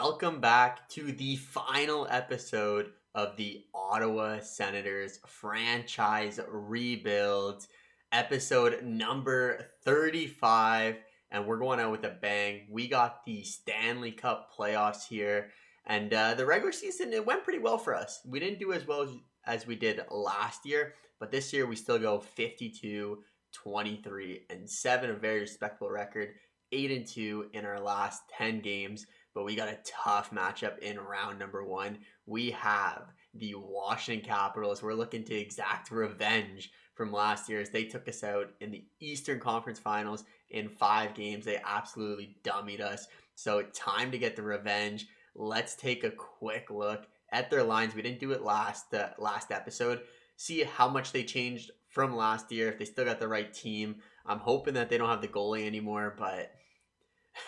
welcome back to the final episode of the Ottawa Senators franchise rebuild, episode number 35, and we're going out with a bang. We got the Stanley Cup Playoffs here, and the regular season, it went pretty well for us. We didn't do as well as we did last year, but this year we still go 52, 23, and 7, a very respectable record. 8-2 in our last 10 games, but we got a tough matchup in round number 1. We have the Washington Capitals. We're looking to exact revenge from last year as they took us out in the Eastern Conference Finals in 5 games. They absolutely dummied us. So time to get the revenge. Let's take a quick look at their lines. We didn't do it last episode. See how much they changed from last year, if they still got the right team. I'm hoping that they don't have the goalie anymore, but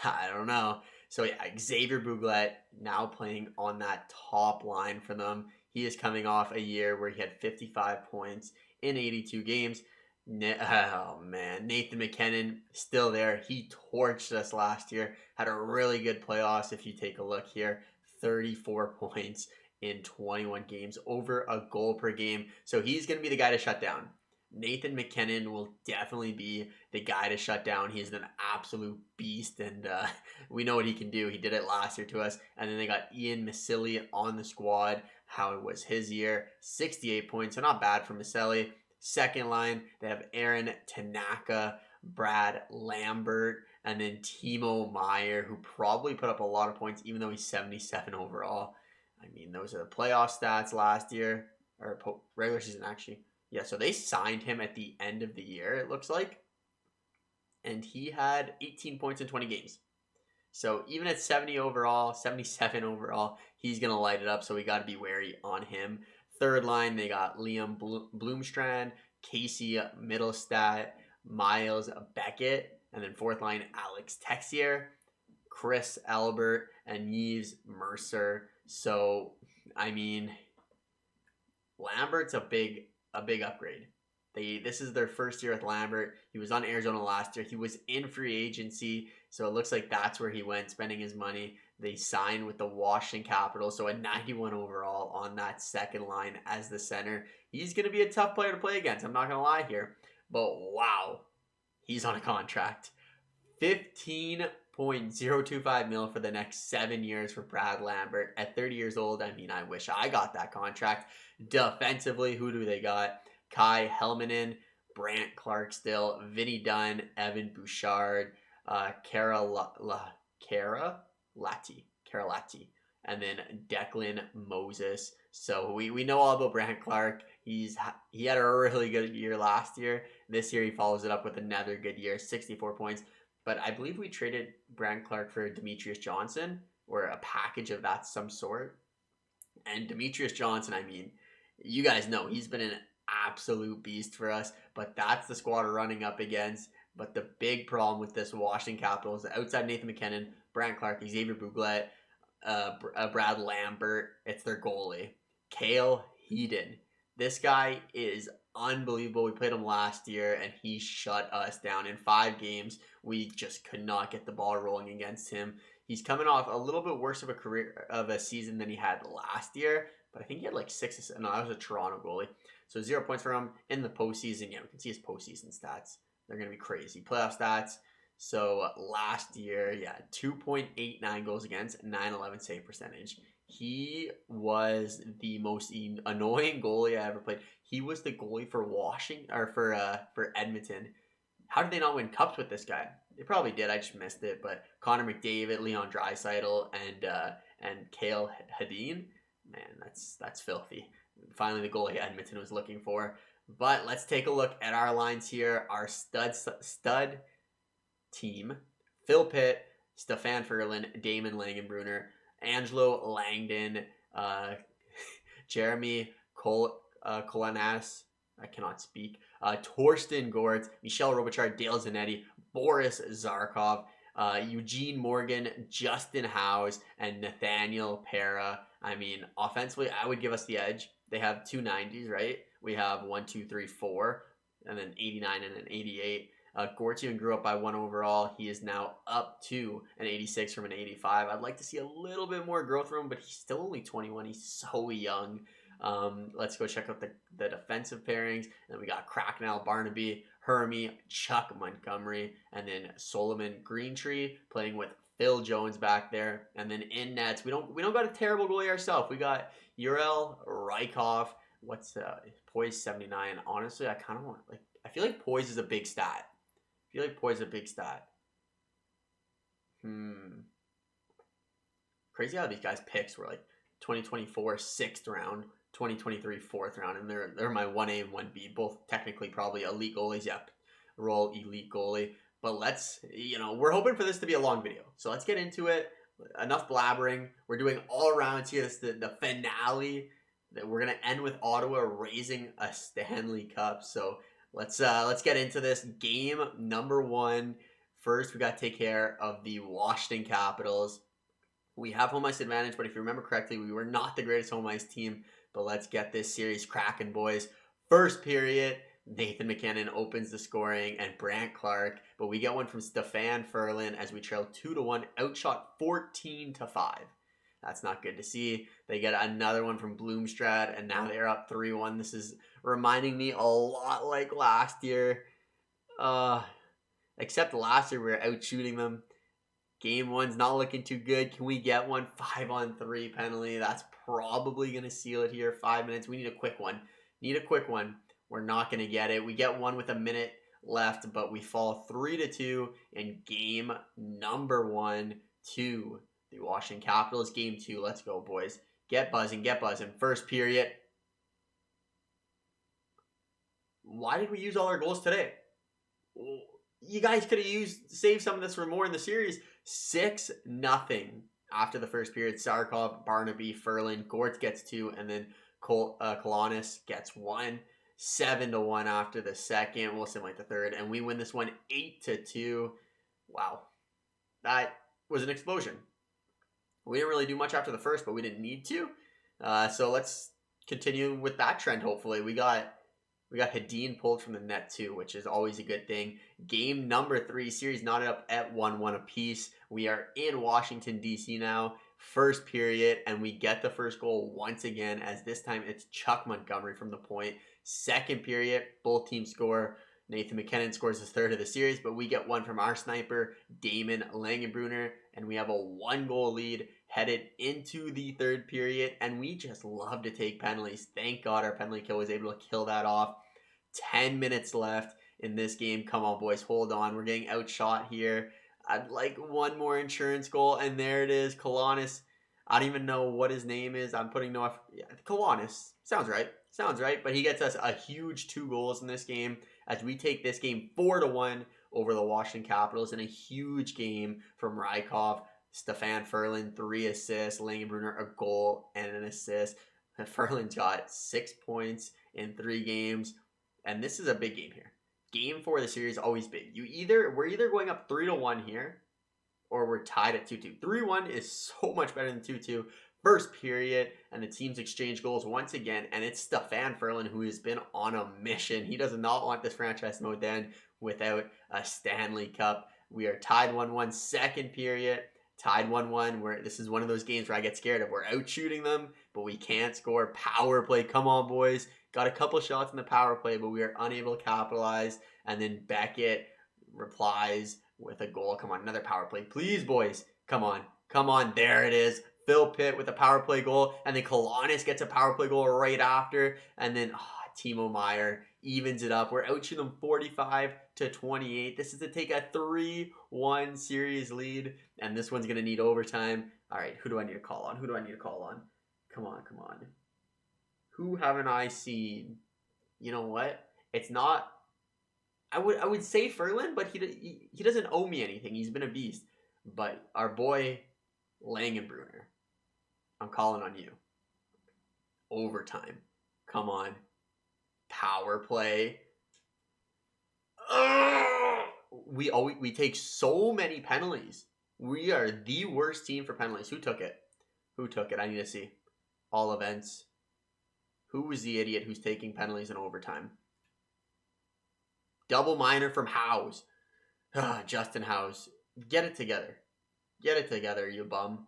I don't know. So yeah, Xavier Bouglet now playing on that top line for them. He is coming off a year where he had 55 points in 82 games. Oh man, Nathan MacKinnon still there. He torched us last year. Had a really good playoffs. If you take a look here, 34 points in 21 games, over a goal per game. So he's going to be the guy to shut down. Nathan MacKinnon will definitely be the guy to shut down. He's an absolute beast, and we know what he can do. He did it last year to us. And then they got Ian Maselli on the squad. How it was his year, 68 points, so not bad for Maselli. Second line, they have Aaron Tanaka, Brad Lambert, and then Timo Meier, who probably put up a lot of points, even though he's 77 overall. I mean, those are the playoff stats last year, or regular season actually. Yeah, so they signed him at the end of the year, it looks like. And he had 18 points in 20 games. So even at 70 overall, 77 overall, he's going to light it up. So we got to be wary on him. Third line, they got Liam Bloomstrand, Casey Middlestat, Miles Beckett. And then fourth line, Alex Texier, Chris Albert, and Yves Mercer. So, I mean, Lambert's a big upgrade. This is their first year with Lambert. He was on Arizona last year. He was in free agency, so it looks like that's where he went, spending his money. They signed with the Washington Capitals, so a 91 overall on that second line as the center. He's going to be a tough player to play against. I'm not going to lie here, but wow, he's on a contract. $15.025 million for the next 7 years for Brad Lambert at 30 years old. I mean, I wish I got that contract. Defensively, who do they got? Kai Helmanen, Brant Clark still, Vinny Dunn, Evan Bouchard, Kara Latti, and then Declan Moses. So we know all about Brant Clark. He had a really good year last year. This year he follows it up with another good year, 64 points. But I believe we traded Brant Clark for Demetrius Johnson, or a package of that some sort. And Demetrius Johnson, I mean, you guys know he's been an absolute beast for us, but that's the squad we're running up against. But the big problem with this Washington Capitals, outside Nathan MacKinnon, Brant Clark, Xavier Bouglet, Brad Lambert, it's their goalie, Cale Heedon. This guy is unbelievable. We played him last year, and he shut us down in 5 games. We just could not get the ball rolling against him. He's coming off a little bit worse of a season than he had last year, but I think he had like 6. No, that was a Toronto goalie. So 0 points for him in the postseason. Yeah, we can see his postseason stats. They're going to be crazy. Playoff stats. So last year, 2.89 goals against, 911 save percentage. He was the most annoying goalie I ever played. He was the goalie for Washington, or for Edmonton. How did they not win cups with this guy? They probably did. I just missed it. But Connor McDavid, Leon Draisaitl, and Cale Heedon. Man, that's filthy. Finally, the goalie Edmonton was looking for. But let's take a look at our lines here. Our stud team: Phil Pitt, Stefan Ferland, Damon Langenbrunner, Angelo Langdon, Jeremy Kolanas, I cannot speak, Torsten Gortz, Michel Robichard, Dale Zanetti, Boris Zarkov, Eugene Morgan, Justin Howes, and Nathaniel Pera. I mean, offensively, I would give us the edge. They have 2 90s, right? We have 1, 2, 3, 4, and then 89 and an 88. Gortz even grew up by 1 overall. He is now up to an 86 from an 85. I'd like to see a little bit more growth from him, but he's still only 21. He's so young. Let's go check out the defensive pairings. And then we got Cracknell, Barnaby, Hermie, Chuck Montgomery, and then Solomon Greentree playing with Phil Jones back there. And then in nets, we don't got a terrible goalie ourselves. We got Urel Rykov. What's Poise 79? Honestly, I kind of want, like, I feel like Poise is a big stat. Crazy how these guys' picks were like 2024 6th round, 2023 4th round, and they're my 1A and 1B, both technically probably elite goalies. Yep, roll elite goalie. But let's, we're hoping for this to be a long video, so let's get into it. Enough blabbering. We're doing all rounds here. This is the finale. That we're gonna end with Ottawa raising a Stanley Cup. So let's get into this. Game number 1. First, we got to take care of the Washington Capitals. We have home ice advantage, but if you remember correctly, we were not the greatest home ice team. But let's get this series cracking, boys. First period, Nathan McKinnon opens the scoring and Brant Clark, but we get one from Stefan Ferlin as we trail 2-1, outshot 14-5. That's not good to see. They get another one from Bloomstrad, and now they're up 3-1. This is reminding me a lot like last year. Except last year we were out shooting them. Game 1's not looking too good. Can we get one? 5-on-3 penalty. That's probably going to seal it here. 5 minutes. We need a quick one. We're not going to get it. We get one with a minute left, but we fall 3-2 in game number 1 to the Washington Capitals. Game 2. Let's go, boys. Get buzzing. First period. Why did we use all our goals today? You guys could have saved some of this for more in the series. 6-0 after the first period. Sarkov, Barnaby, Ferlin, Gortz gets 2, and then Kolonis gets 1. 7-1 after the second. We'll simulate the third, and we win this one 8-2. Wow, that was an explosion. We didn't really do much after the first, but we didn't need to. So let's continue with that trend. Hopefully, we got Hedin pulled from the net too, which is always a good thing. Game number 3, series knotted up at 1-1 apiece. We are in Washington, D.C. now. First period, and we get the first goal once again, as this time it's Chuck Montgomery from the point. Second period, both teams score. Nathan McKinnon scores his third of the series, but we get one from our sniper, Damon Langenbrunner, and we have a 1-goal lead headed into the third period, and we just love to take penalties. Thank God our penalty kill was able to kill that off. 10 minutes left in this game. Come on, boys, hold on. We're getting outshot here. I'd like one more insurance goal, and there it is. Kolonis. I don't even know what his name is. I'm putting no effort. Yeah, Kolonis. Sounds right. But he gets us a huge 2 goals in this game as we take this game 4-1 over the Washington Capitals in a huge game from Rykov. Stefan Ferlin, 3 assists. Langenbrunner, a goal and an assist. And Ferlin's got 6 points in 3 games. And this is a big game here. Game 4 of the series is always big. We're either going up 3-1 here, or we're tied at 2-2. 3-1 is so much better than 2-2. First period, and the teams exchange goals once again, and it's Stefan Ferlin who has been on a mission. He does not want this franchise mode to end without a Stanley Cup. We are tied 1-1. Second period, tied 1-1. Where this is one of those games where I get scared of. We're out shooting them, but we can't score. Power play. Come on, boys. Got a couple shots in the power play, but we are unable to capitalize. And then Beckett replies with a goal. Come on, another power play. Please, boys. Come on. There it is. Phil Pitt with a power play goal. And then Kolonis gets a power play goal right after. And then Timo Meier evens it up. We're outshooting them 45-28. This is to take a 3-1 series lead. And this one's going to need overtime. All right, who do I need to call on? Come on. Who haven't I seen? You know what? It's not... I would say Ferlin, but he doesn't owe me anything. He's been a beast. But our boy Langenbrunner, I'm calling on you. Overtime. Come on. Power play. We take so many penalties. We are the worst team for penalties. Who took it? I need to see. All events. Who was the idiot who's taking penalties in overtime? Double minor from Howes. Justin House, get it together. Get it together, you bum.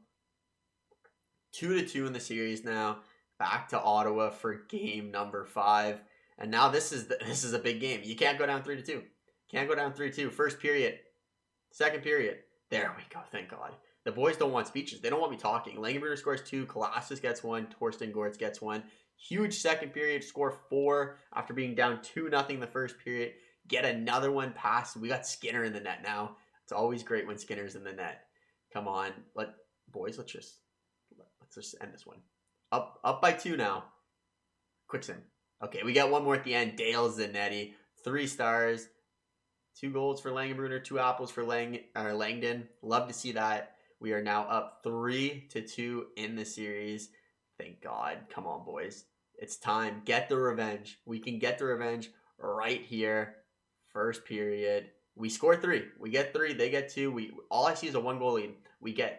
2-2 in the series now. Back to Ottawa for game number 5. And now this is a big game. You can't go down 3-2. Can't go down 3-2. First period. Second period. There we go. Thank God. The boys don't want speeches. They don't want me talking. Langenbrunner scores 2. Kolassis gets 1. Torsten Gortz gets 1. Huge second period. Score 4 after being down 2-0 the first period. Get another one past. We got Skinner in the net now. It's always great when Skinner's in the net. Come on. Let's just end this one. Up by 2 now. Quick sim. Okay, we got one more at the end. Dale Zanetti. 3 stars. 2 goals for Langenbrunner. 2 apples for Langdon. Love to see that. We are now up 3-2 in the series. Thank God. Come on, boys. It's time. Get the revenge. We can get the revenge right here. First period. We score 3. We get 3. They get 2. All I see is a 1-goal lead.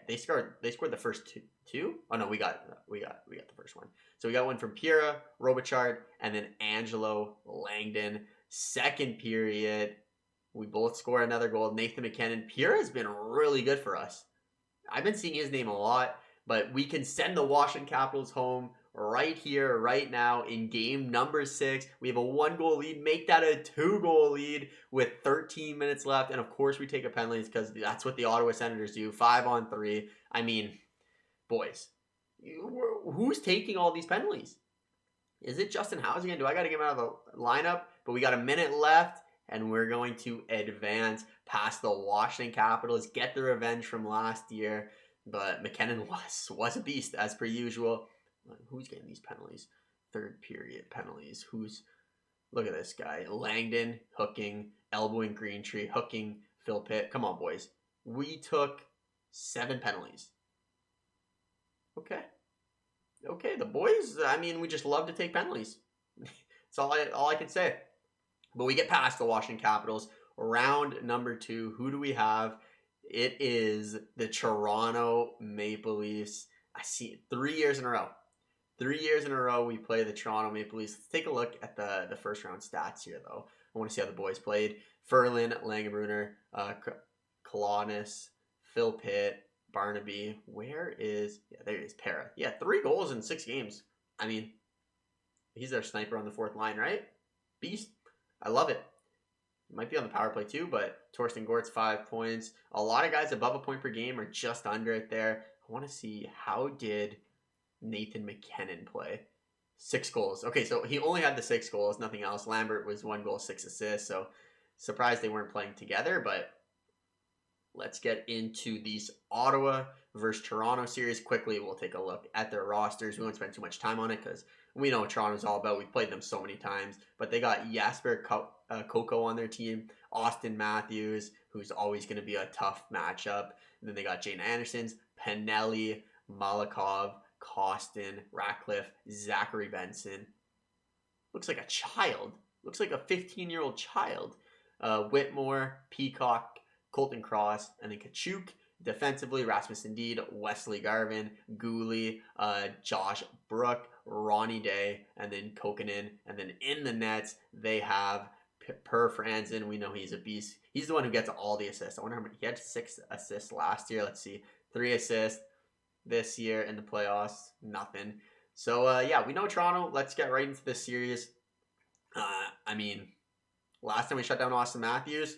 They scored the first two. Oh no, we got the first one. So we got one from Pira, Robichard, and then Angelo Langdon. Second period, we both score another goal. Nathan McKinnon. Pira has been really good for us. I've been seeing his name a lot, but we can send the Washington Capitals home right here, right now in game number 6. We have a 1-goal lead. Make that a 2-goal lead with 13 minutes left. And of course we take a penalty because that's what the Ottawa Senators do. 5-on-3. I mean, boys, who's taking all these penalties? Is it Justin House again? Do I got to get him out of the lineup? But we got a minute left, and we're going to advance past the Washington Capitals, get the revenge from last year. But McKinnon was a beast, as per usual. Who's getting these penalties? Third period penalties. Look at this guy. Langdon, hooking, elbowing Greentree, hooking, Phil Pitt. Come on, boys. We took 7 penalties. Okay, the boys, I mean, we just love to take penalties. That's all I can say. But we get past the Washington Capitals. Round number 2, who do we have? It is the Toronto Maple Leafs. I see it 3 years in a row. 3 years in a row we play the Toronto Maple Leafs. Let's take a look at the first round stats here, though. I want to see how the boys played. Ferland, Langenbrunner, Kolonis, Phil Pitt, Barnaby. There he is, Para. Yeah, 3 goals in 6 games. I mean, he's our sniper on the 4th line, right? Beast. I love it. Might be on the power play too, but Torsten Gortz, 5 points. A lot of guys above a point per game or just under it there. I want to see, how did Nathan McKinnon play? 6 goals. Okay, so he only had the 6 goals, nothing else. Lambert was 1 goal, 6 assists. So surprised they weren't playing together, but let's get into these Ottawa versus Toronto series quickly. We'll take a look at their rosters. We won't spend too much time on it because we know what Toronto's all about. We've played them so many times. But they got Jasper Koko on their team, Austin Matthews, who's always going to be a tough matchup. And then they got Jane Andersons, Pinelli, Malikov, Costin, Ratcliffe, Zachary Benson. Looks like a child. Looks like a 15-year-old child. Whitmore, Peacock, Colton Cross, and then Tkachuk. Defensively, Rasmus Indeed, Wesley Garvin, Gooley, Josh Brook, Ronnie Day, and then Kokkonen. And then in the nets, they have Per Franzen. We know he's a beast. He's the one who gets all the assists. I wonder how many. He had 6 assists last year. Let's see. 3 assists this year in the playoffs. Nothing. So, yeah, we know Toronto. Let's get right into this series. I mean, last time we shut down Austin Matthews.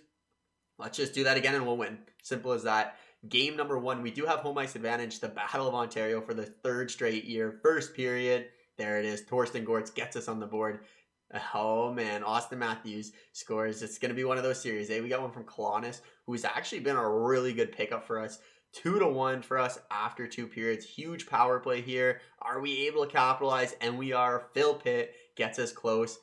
Let's just do that again and we'll win. Simple as that. Game number 1, we do have home ice advantage. The Battle of Ontario for the 3rd straight year. First period. There it is. Torsten Gortz gets us on the board. Oh, man. Austin Matthews scores. It's going to be one of those series. We got one from Kolonis, who's actually been a really good pickup for us. 2-1 for us after 2 periods. Huge power play here. Are we able to capitalize? And we are. Phil Pitt gets us close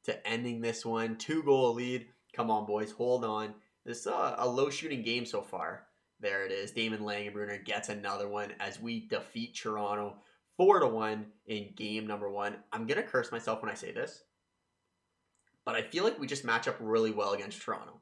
to ending this one. 2-goal lead. Come on, boys. Hold on. This is a low-shooting game so far. There it is. Damon Langenbrunner gets another one as we defeat Toronto 4-1 in game number 1. I'm going to curse myself when I say this, but I feel like we just match up really well against Toronto.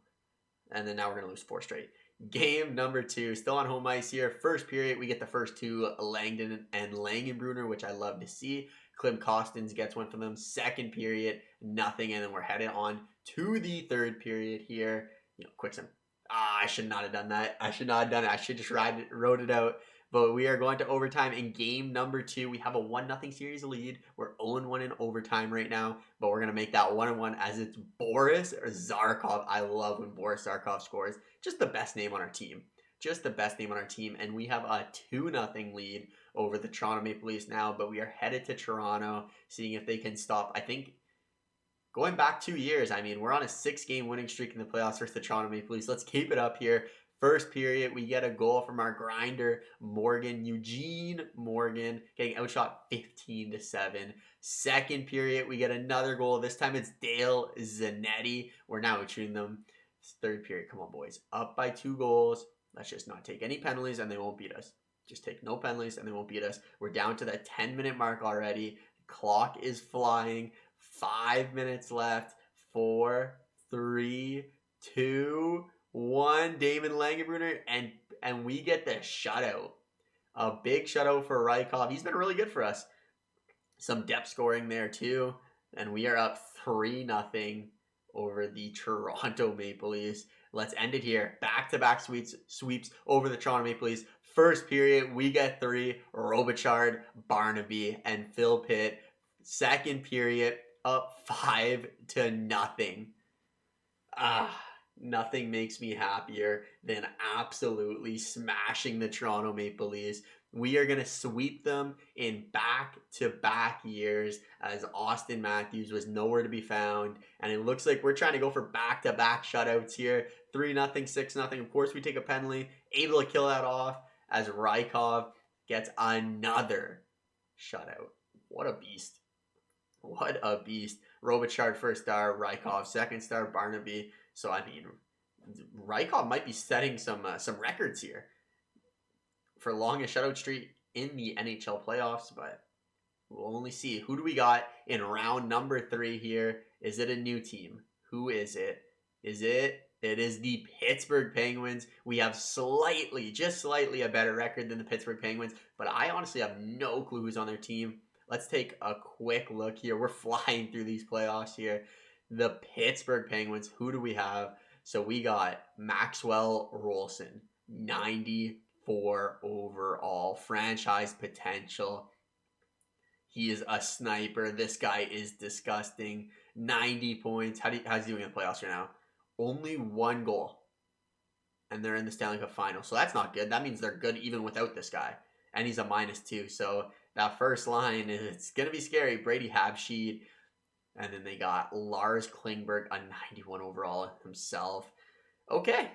And then now we're going to lose 4 straight. Game number 2, still on home ice here. First period, we get the first 2, Langdon and Langenbrunner, which I love to see. Klim Kostins gets one from them. Second period, nothing. And then we're headed on to the 3rd period here. Quick sim. I should not have done that. I should not have done it. I should just wrote it out. But we are going to overtime in game number 2. We have a 1-0 series lead. We're 0-1 in overtime right now. But we're going to make that 1-1 as it's Boris Zarkov. I love when Boris Zarkov scores. Just the best name on our team. Just the best name on our team. And we have a 2-0 lead over the Toronto Maple Leafs now. But we are headed to Toronto, seeing if they can stop. I think going back 2 years, I mean, we're on a 6-game winning streak in the playoffs versus the Toronto Maple Leafs. Let's keep it up here. First period, we get a goal from our grinder, Eugene Morgan, getting outshot 15-7. Second period, we get another goal. This time it's Dale Zanetti. We're now shooting them. Third period, come on, boys. Up by 2 goals. Let's just not take any penalties and they won't beat us. Just take no penalties and they won't beat us. We're down to the 10-minute mark already. Clock is flying. 5 minutes left. 4, 3, 2, 1. Damon Langenbrunner, and we get the shutout. A big shutout for Rykov. He's been really good for us. Some depth scoring there too. And we are up 3-0 over the Toronto Maple Leafs. Let's end it here. Back-to-back sweeps over the Toronto Maple Leafs. First period, we get 3. Robichard, Barnaby, and Phil Pitt. Second period, up 5-0. Nothing makes me happier than absolutely smashing the Toronto Maple Leafs. We are going to sweep them in back-to-back years as Austin Matthews was nowhere to be found. And it looks like we're trying to go for back-to-back shutouts here. 3-0, 6-0. Of course, we take a penalty. Able to kill that off as Rykov gets another shutout. What a beast. What a beast. Robichard first star, Rykov second star, Barnaby. So, I mean, Rykov might be setting some records here for longest shutout streak in the NHL playoffs, but we'll only see. Who do we got in round number 3 here? Is it a new team? Who is it? It is the Pittsburgh Penguins. We have just slightly a better record than the Pittsburgh Penguins, but I honestly have no clue who's on their team. Let's take a quick look here. We're flying through these playoffs here. The Pittsburgh Penguins, who do we have? So we got Maxwell Rollson, 94 overall, franchise potential. He is a sniper. This guy is disgusting. 90 points. How's he doing in the playoffs right now? Only 1 goal. And they're in the Stanley Cup final. So that's not good. That means they're good even without this guy. And he's a -2. So that first line, it's going to be scary. Brady Habsheed. And then they got Lars Klingberg, a 91 overall himself. Okay.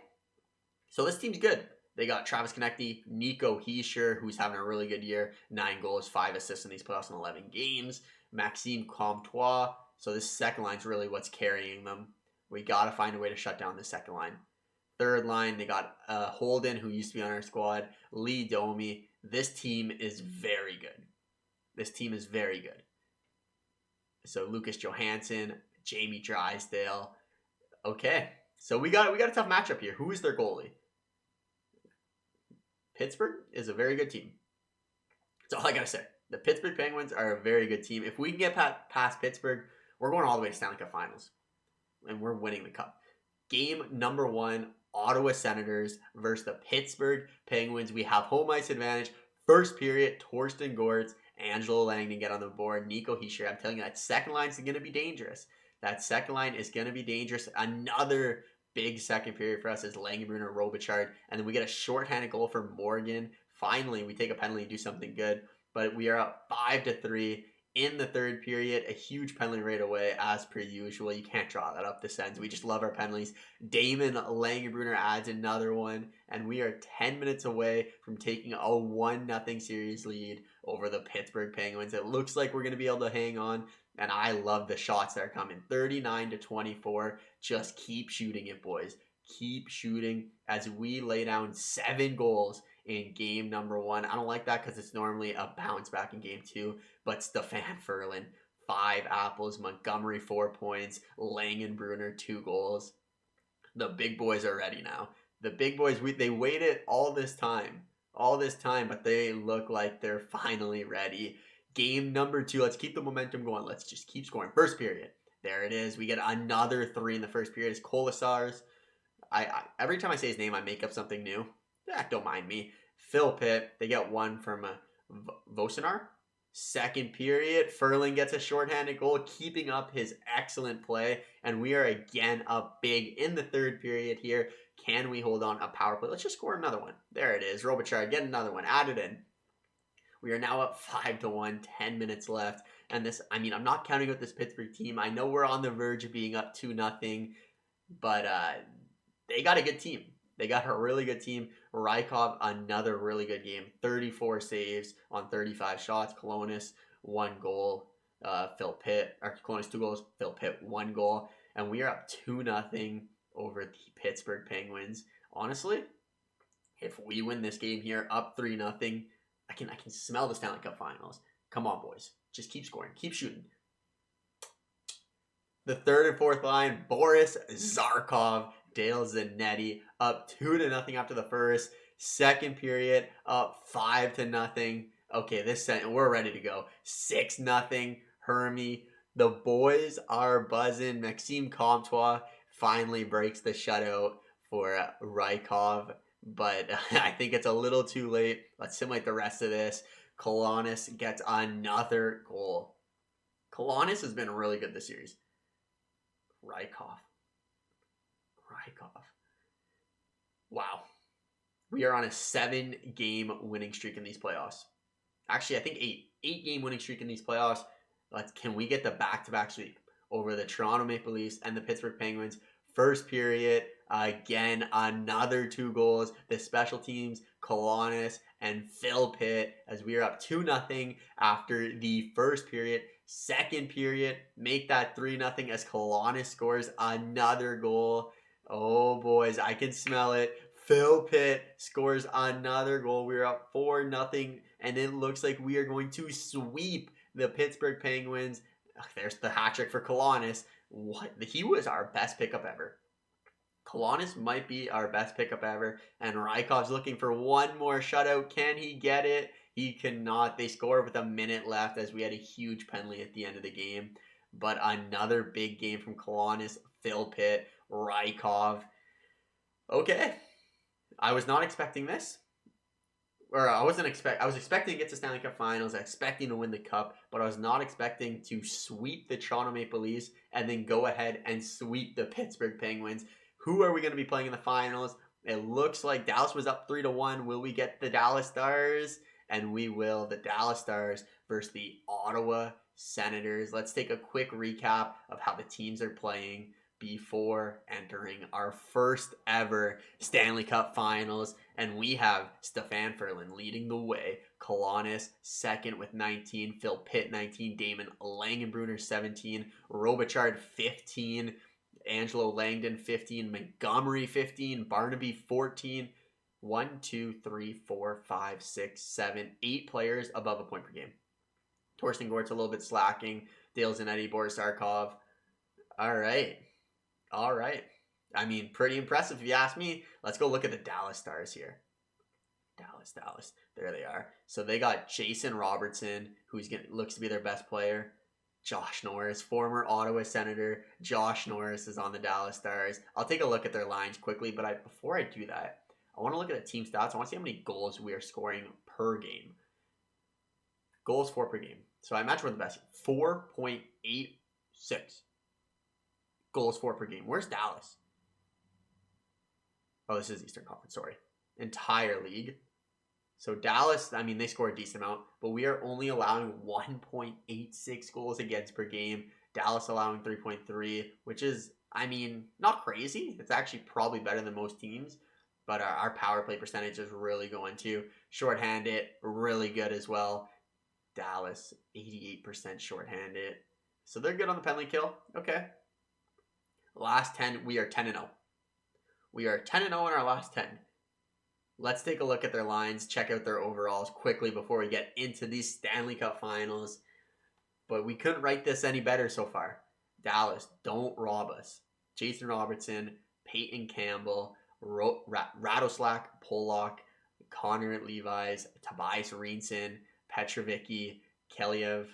So this team's good. They got Travis Konecny, Nico Hischier, who's having a really good year. 9 goals, 5 assists in these playoffs in 11 games. Maxime Comtois. So this second line's really what's carrying them. We got to find a way to shut down the second line. Third line, they got Holden, who used to be on our squad. Lee Domi. This team is very good. So Lucas Johansson, Jamie Drysdale. Okay, so we got a tough matchup here. Who is their goalie? Pittsburgh is a very good team. That's all I gotta say. The Pittsburgh Penguins are a very good team. If we can get past Pittsburgh, we're going all the way to Stanley Cup Finals, and we're winning the cup. Game number 1, Ottawa Senators versus the Pittsburgh Penguins. We have home ice advantage. First period, Torsten Gortz, Angelo Langdon get on the board. Nico Hischier. I'm telling you, that second line is going to be dangerous. Another big second period for us is Langenbrunner, Robichard. And then we get a shorthanded goal for Morgan. Finally, we take a penalty and do something good. But we are up 5-3 in the third period. A huge penalty right away, as per usual. You can't draw that up the Sens. We just love our penalties. Damon Langenbrunner adds another one. And we are 10 minutes away from taking a 1-0 series lead over the Pittsburgh Penguins. It looks like we're going to be able to hang on. And I love the shots that are coming. 39-24. Just keep shooting it, boys. Keep shooting as we lay down 7 goals in game number 1. I don't like that because it's normally a bounce back in game 2. But Stefan Ferlin, 5 apples. Montgomery, 4 points. Langenbrunner, 2 goals. The big boys are ready now. The big boys, they waited all this time, but they look like they're finally ready. Game number 2, let's keep the momentum going. Let's just keep scoring. First period, there it is. We get another 3 in the first period. It's Colasars. I every time I say his name, I make up something new. Don't mind me. Phil Pitt, they get one from Vosenar. Second period, Furling gets a shorthanded goal, keeping up his excellent play, and we are again up big in the third period here. Can we hold on a power play? Let's just score another one. There it is. Robichar, get another one. Add it in. We are now up 5-1, 10 minutes left. And this, I mean, I'm not counting out this Pittsburgh team. I know we're on the verge of being up 2-0, but they got a good team. They got a really good team. Rykov, another really good game. 34 saves on 35 shots. Kolonis, 1 goal. Phil Pitt, or Kolonis, 2 goals. Phil Pitt, 1 goal. And we are up 2-0 over the Pittsburgh Penguins. Honestly, if we win this game here, up 3-0, I can smell the Stanley Cup Finals. Come on, boys. Just keep scoring. Keep shooting. The third and fourth line, Boris Zarkov, Dale Zanetti, up 2-0 after the first. Second period, up 5-0. Okay, we're ready to go. 6-0, Hermie. The boys are buzzing. Maxime Comtois finally breaks the shutout for Rykov, but I think it's a little too late. Let's simulate the rest of this. Kolonis gets another goal. Kolonis has been really good this series. Rykov. Wow. We are on a 7-game winning streak in these playoffs. Actually, I think 8-game winning streak in these playoffs. Can we get the back-to-back sweep over the Toronto Maple Leafs and the Pittsburgh Penguins? First period, again, another 2 goals. The special teams, Kolonis and Phil Pitt, as we are up 2-0 after the first period. Second period, make that 3-0 as Kolonis scores another goal. Oh, boys, I can smell it. Phil Pitt scores another goal. We're up 4-0, and it looks like we are going to sweep the Pittsburgh Penguins. There's the hat trick for Kolonis. He was our best pickup ever. Kolonis might be our best pickup ever, and Rykov's looking for one more shutout. Can he get it? He cannot. They score with a minute left as we had a huge penalty at the end of the game. But another big game from Kolonis, Phil Pitt, Rykov. Okay. I was not expecting this. I was expecting to get to Stanley Cup Finals, expecting to win the Cup, but I was not expecting to sweep the Toronto Maple Leafs and then go ahead and sweep the Pittsburgh Penguins. Who are we going to be playing in the finals? It looks like Dallas was up 3-1. Will we get the Dallas Stars? And we will. The Dallas Stars versus the Ottawa Senators. Let's take a quick recap of how the teams are playing before entering our first ever Stanley Cup Finals. And we have Stefan Furlan leading the way. Kolonis second with 19. Phil Pitt 19. Damon Langenbrunner 17. Robichard 15. Angelo Langdon 15. Montgomery 15. Barnaby 14. 1, 2, 3, 4, 5, 6, 7, 8 players above a point per game. Torsten Gort's a little bit slacking. Dale Zanetti, Boris Zarkov. All right. I mean, pretty impressive if you ask me. Let's go look at the Dallas Stars here. Dallas. There they are. So they got Jason Robertson, looks to be their best player. Josh Norris, former Ottawa Senator. Josh Norris is on the Dallas Stars. I'll take a look at their lines quickly, but before I do that, I want to look at the team stats. I want to see how many goals we are scoring per game. Goals for per game. So I imagine we're the best. 4.86 goals for per game. Where's Dallas? Oh, this is Eastern Conference, sorry. Entire league. So Dallas, I mean, they score a decent amount, but we are only allowing 1.86 goals against per game. Dallas allowing 3.3, which is, I mean, not crazy. It's actually probably better than most teams. But our power play percentage is really going to. Shorthanded, really good as well. Dallas, 88% shorthanded. So they're good on the penalty kill. Okay. Last 10, we are 10-0. We are 10-0 in our last 10. Let's take a look at their lines, check out their overalls quickly before we get into these Stanley Cup Finals. But we couldn't write this any better so far. Dallas, don't rob us. Jason Robertson, Peyton Campbell, Radoslav Polak, Connor Levi's, Tobias Reinson, Petrovicki, Keliev,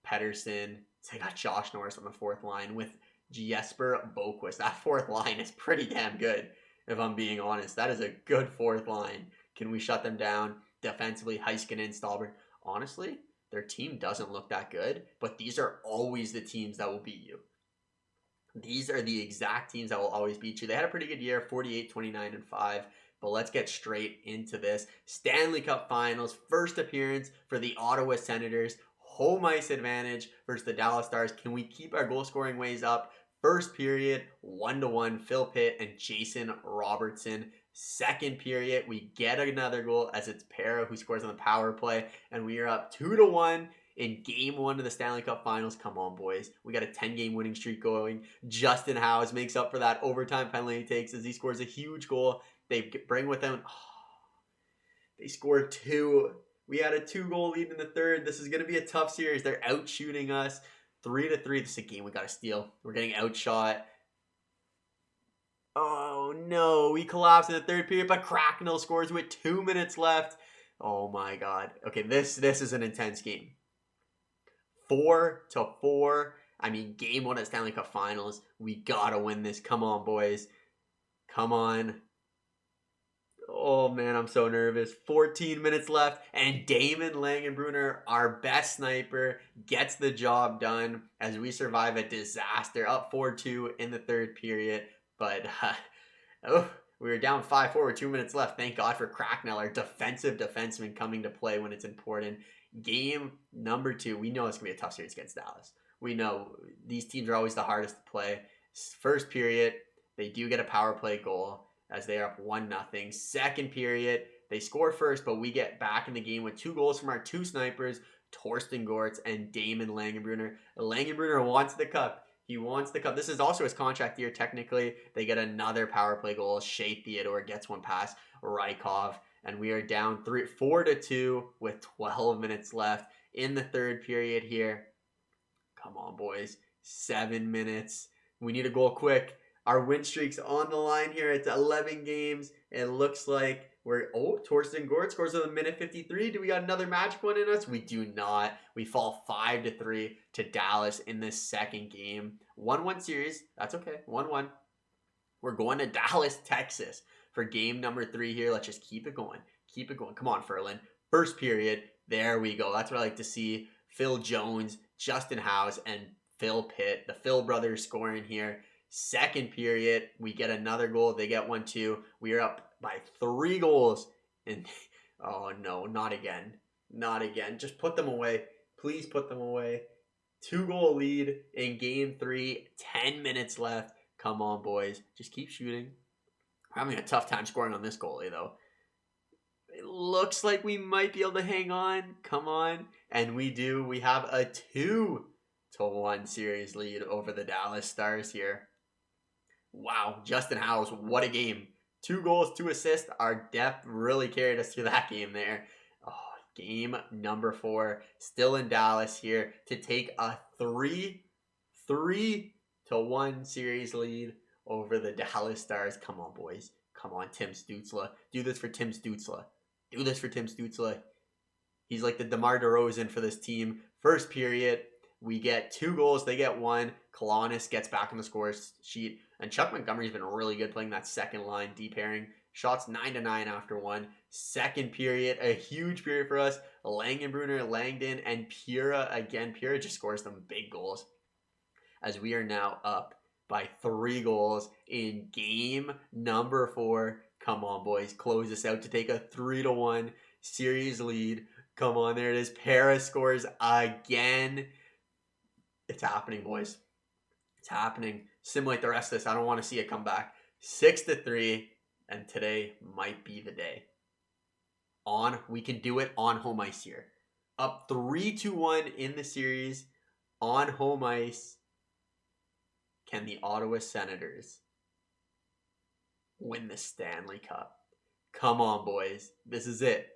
Pedersen. So I got Josh Norris on the fourth line with Jesper Boquist. That fourth line is pretty damn good. if I'm being honest. That is a good fourth line. Can we shut them down? Defensively, Heiskanen, Stallberg. Honestly, their team doesn't look that good, but these are always the teams that will beat you. These are the exact teams that will always beat you. They had a pretty good year, 48, 29, and 5. But let's get straight into this. Stanley Cup Finals, first appearance for the Ottawa Senators. Home ice advantage versus the Dallas Stars. Can we keep our goal scoring ways up? First period, 1-1, Phil Pitt and Jason Robertson. Second period, we get another goal as it's Para who scores on the power play. And we are up 2-1 in Game 1 of the Stanley Cup Finals. Come on, boys. We got a 10-game winning streak going. Justin Howes makes up for that overtime penalty he takes as he scores a huge goal. They bring with them. They scored 2. We had a 2-goal lead in the third. This is going to be a tough series. They're out shooting us 3-3. This is a game we got to steal. We're getting outshot. Oh no, we collapse in the third period, but Cracknell scores with 2 minutes left. Oh my god. Okay, this is an intense game. 4-4. I mean, Game 1 at Stanley Cup Finals. We gotta win this. Come on, boys. Come on. Oh man, I'm so nervous. 14 minutes left, and Damon Langenbrunner, our best sniper, gets the job done as we survive a disaster. Up 4-2 in the third period, but we were down 5-4 with 2 minutes left. Thank God for Cracknell, our defensive defenseman, coming to play when it's important. Game number 2, we know it's going to be a tough series against Dallas. We know these teams are always the hardest to play. First period, they do get a power play goal as they are up 1-0. Second period, they score first, but we get back in the game with 2 goals from our 2 snipers, Torsten Gortz and Damon Langenbrunner. Langenbrunner wants the cup. He wants the cup. This is also his contract year, technically. They get another power play goal. Shea Theodore gets one past Rykov, and we are down 4-2 with 12 minutes left in the third period here. Come on, boys. 7 minutes. We need a goal quick. Our win streak's on the line here. It's 11 games. It looks like Torsten Gortz scores in the minute 53. Do we got another magic one in us? We do not. We fall 5-3 to Dallas in this second game. 1-1 series. That's okay. 1-1. We're going to Dallas, Texas for game number 3 here. Let's just keep it going. Keep it going. Come on, Ferland. First period. There we go. That's what I like to see. Phil Jones, Justin Howes, and Phil Pitt. The Phil brothers scoring here. Second period, we get another goal. They get 1 too. We are up by 3 goals. And oh no, not again. Not again. Just put them away. Please put them away. 2-goal lead in game 3. 10 minutes left. Come on, boys. Just keep shooting. We're having a tough time scoring on this goalie, though. It looks like we might be able to hang on. Come on. And we do. We have a 2-1 series lead over the Dallas Stars here. Wow, Justin Howes, what a game. 2 goals, 2 assists. Our depth really carried us through that game there. Oh, game number 4, still in Dallas here to take a 3-1 series lead over the Dallas Stars. Come on, boys. Come on, Tim Stutzle. Do this for Tim Stutzle. Do this for Tim Stutzle. He's like the DeMar DeRozan for this team. First period, we get 2 goals. They get 1. Kolonis gets back on the score sheet. And Chuck Montgomery's been really good playing that second line deep pairing. Shots 9-9 after 1. Second period, a huge period for us. Langenbrunner, Langdon, and Pura again. Pura just scores some big goals as we are now up by 3 goals in game number 4. Come on, boys. Close this out to take a 3-1 series lead. Come on, there it is. Para scores again. It's happening, boys. It's happening. Simulate the rest of this. I don't want to see it come back. 6-3, and today might be the day. We can do it on home ice here. Up 3-1 in the series on home ice. Can the Ottawa Senators win the Stanley Cup? Come on, boys. This is it.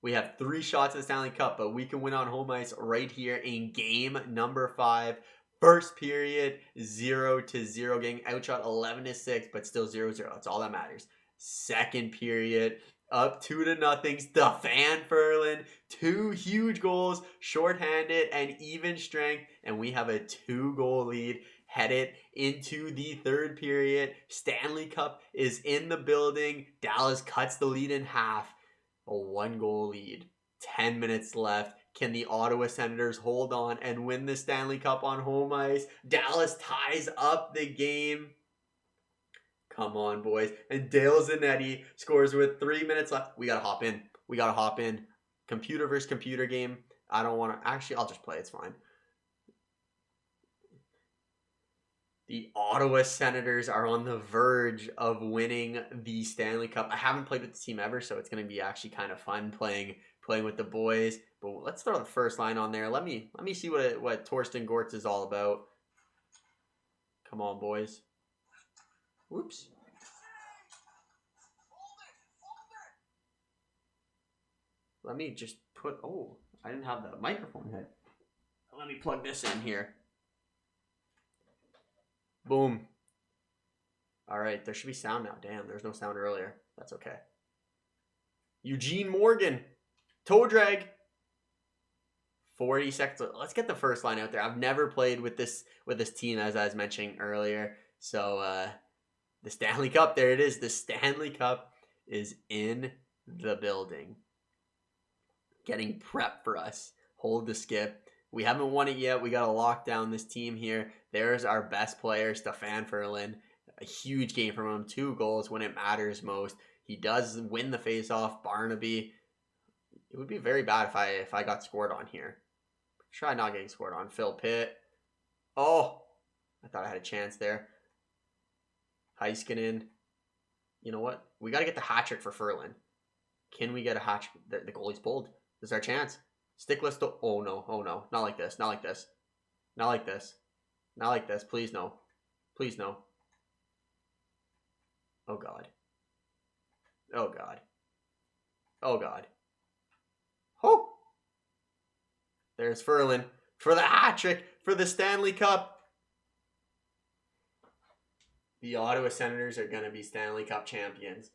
We have 3 shots at the Stanley Cup, but we can win on home ice right here in game number 5. First period, 0-0, getting outshot 11-6, but still 0-0. That's all that matters. Second period, up 2-0. Stefan Ferland, 2 huge goals, shorthanded and even strength, and we have a 2-goal lead headed into the third period. Stanley Cup is in the building. Dallas cuts the lead in half. A 1-goal lead. 10 minutes left. Can the Ottawa Senators hold on and win the Stanley Cup on home ice? Dallas ties up the game. Come on, boys. And Dale Zanetti scores with 3 minutes left. We got to hop in. We got to hop in. Computer versus computer game. I don't want to... Actually, I'll just play. It's fine. The Ottawa Senators are on the verge of winning the Stanley Cup. I haven't played with the team ever, so it's going to be actually kind of fun playing with the boys. But let's throw the first line on there. Let me see what Torsten Gortz is all about. Come on, boys. Whoops. Let me just put... Oh, I didn't have the microphone head. Let me plug this in here. Boom. All right, there should be sound now. Damn, there was no sound earlier. That's okay. Eugene Morgan. Toe drag. 40 seconds. Let's get the first line out there. I've never played with this team, as I was mentioning earlier. So, the Stanley Cup, there it is. The Stanley Cup is in the building. Getting prepped for us. Hold the skip. We haven't won it yet. We got to lock down this team here. There's our best player, Stefan Ferlin. A huge game from him. 2 goals when it matters most. He does win the faceoff. Barnaby. It would be very bad if I got scored on here. Try not getting scored on. Phil Pitt. Oh, I thought I had a chance there. Heiskanen. You know what? We got to get the hat trick for Ferlin. Can we get a hat trick? The goalie's pulled. This is our chance. Stickless to... Oh, no. Oh, no. Not like this. Not like this. Not like this. Not like this. Please, no. Please, no. Oh, God. Oh, God. Oh, God. Oh! There's Ferlin for the hat trick for the Stanley Cup. The Ottawa Senators are going to be Stanley Cup champions.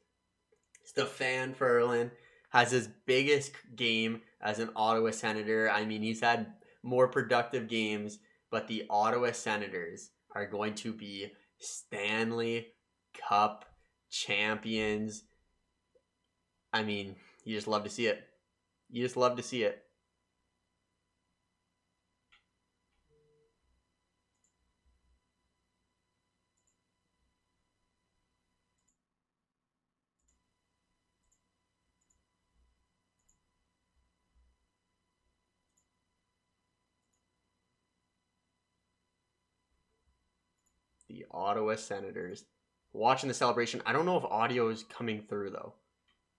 Stefan Ferlin has his biggest game as an Ottawa Senator. I mean, he's had more productive games, but the Ottawa Senators are going to be Stanley Cup champions. I mean, you just love to see it. You just love to see it. The Ottawa Senators. Watching the celebration. I don't know if audio is coming through, though.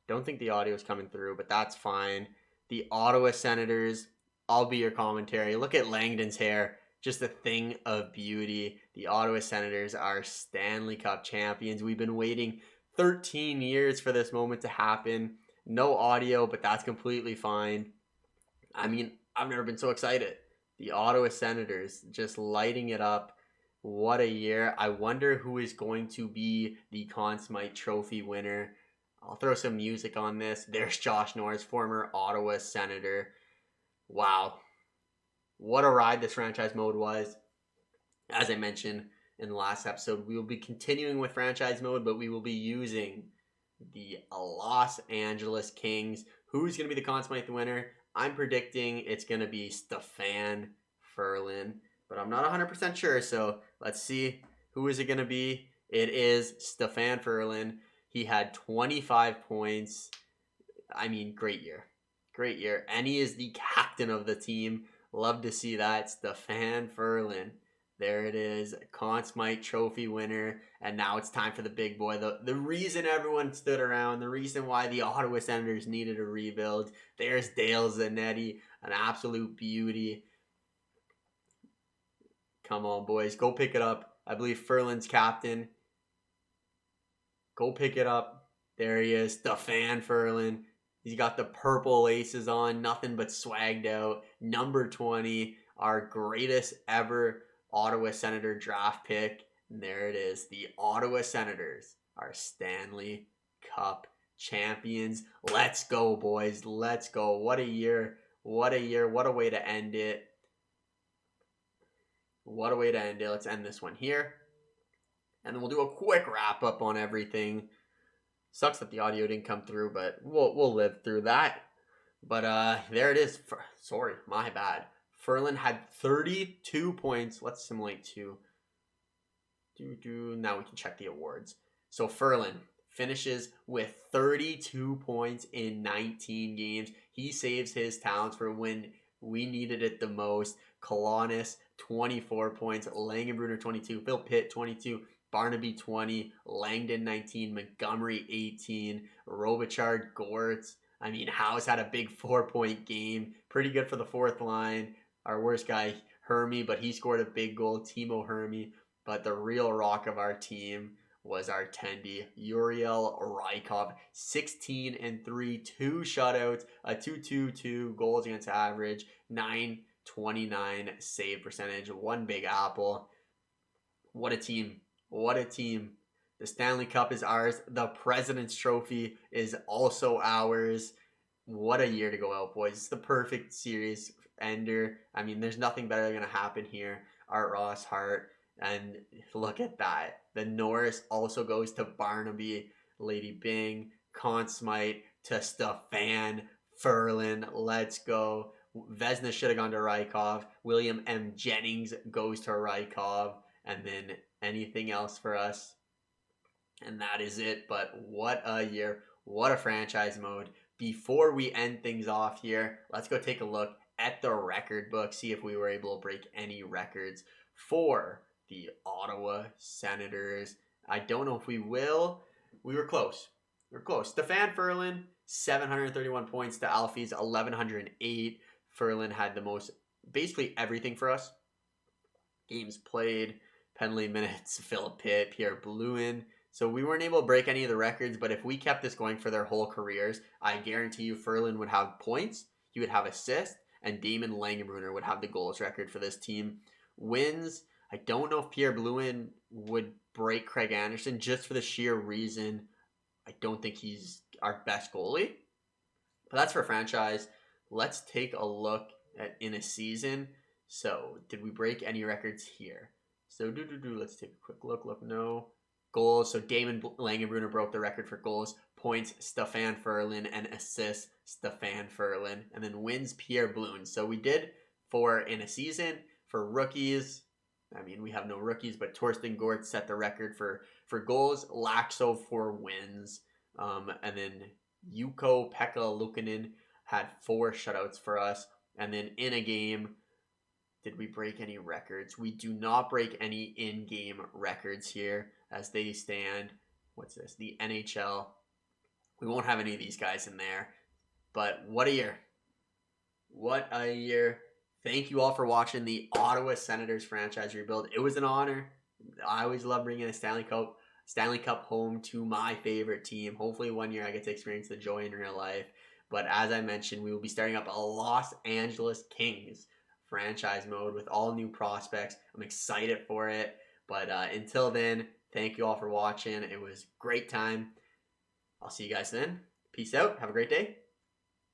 Don't think the audio is coming through, but that's fine. The Ottawa Senators. I'll be your commentary. Look at Langdon's hair. Just a thing of beauty. The Ottawa Senators are Stanley Cup champions. We've been waiting 13 years for this moment to happen. No audio, but that's completely fine. I mean, I've never been so excited. The Ottawa Senators just lighting it up. What a year. I wonder who is going to be the Conn Smythe Trophy winner. I'll throw some music on this. There's Josh Norris, former Ottawa Senator. Wow. What a ride this franchise mode was. As I mentioned in the last episode, we will be continuing with franchise mode, but we will be using the Los Angeles Kings. Who's going to be the Conn Smythe winner? I'm predicting it's going to be Stefan Ferlin, but I'm not 100% sure, so let's see. Who is it going to be? It is Stefan Ferlin. He had 25 points. I mean, great year. Great year. And he is the captain of the team. Love to see that. Stefan Ferlin. There it is. Conn Smythe Trophy winner. And now it's time for the big boy. The reason everyone stood around, the reason why the Ottawa Senators needed a rebuild. There's Dale Zanetti. An absolute beauty. Come on, boys. Go pick it up. I believe Ferlin's captain. Go pick it up. There he is. Stefan Ferlin. He's got the purple laces on. Nothing but swagged out. Number 20. Our greatest ever Ottawa Senator draft pick. And there it is. The Ottawa Senators are Stanley Cup champions. Let's go, boys. Let's go. What a year. What a year. What a way to end it. What a way to end it. Let's end this one here. And then we'll do a quick wrap up on everything. Sucks that the audio didn't come through, but we'll live through that. But there it is. Sorry, my bad. Ferland had 32 points. Let's simulate two. Now we can check the awards. So Ferland finishes with 32 points in 19 games. He saves his talents for when we needed it the most. Kolonis, 24 points. Langenbrunner, 22. Phil Pitt, 22. Barnaby, 20. Langdon, 19. Montgomery, 18. Robichard, Gortz. I mean, House had a big 4-point game. Pretty good for the fourth line. Our worst guy, Hermy, but he scored a big goal. Timo Hermy. But the real rock of our team was our Tendy, Uriel Rykov, 16-3, 2 shutouts, a 2.22 goals against average, 929 save percentage, 1 big apple. What a team. What a team. The Stanley Cup is ours. The President's Trophy is also ours. What a year to go out, boys. It's the perfect series ender. I mean, there's nothing better going to happen here. Art Ross, Hart. And look at that. The Norris also goes to Barnaby, Lady Bing, Conn Smythe to Stefan Ferland. Let's go. Vezina should have gone to Rykov. William M. Jennings goes to Rykov. And then anything else for us. And that is it. But what a year. What a franchise mode. Before we end things off here, let's go take a look at the record book. See if we were able to break any records for the Ottawa Senators. I don't know if we will. We were close. Stefan Ferland, 731 points to Alfie's 1,108. Ferland had the most, basically everything for us. Games played, penalty minutes, Philip Pitt, Pierre Blouin. So we weren't able to break any of the records, but if we kept this going for their whole careers, I guarantee you Ferland would have points, he would have assists, and Damon Langenbrunner would have the goals record for this team. Wins, I don't know if Pierre Blouin would break Craig Anderson just for the sheer reason I don't think he's our best goalie. But that's for franchise. Let's take a look at in a season. So, did we break any records here? So, let's take a quick look. No. Goals. So, Damon Langenbrunner broke the record for goals. Points, Stefan Ferland. And assists, Stefan Ferland. And then wins, Pierre Blouin. So, we did 4 in a season. For rookies, I mean, we have no rookies, but Torsten Gortz set the record for goals. Laxo for wins. And then Pekka Luukkonen had 4 shutouts for us. And then in a game, did we break any records? We do not break any in-game records here as they stand. What's this? The NHL. We won't have any of these guys in there. But what a year. What a year. Thank you all for watching the Ottawa Senators franchise rebuild. It was an honor. I always love bringing a Stanley Cup home to my favorite team. Hopefully one year I get to experience the joy in real life. But as I mentioned, we will be starting up a Los Angeles Kings franchise mode with all new prospects. I'm excited for it. But until then, thank you all for watching. It was a great time. I'll see you guys then. Peace out. Have a great day.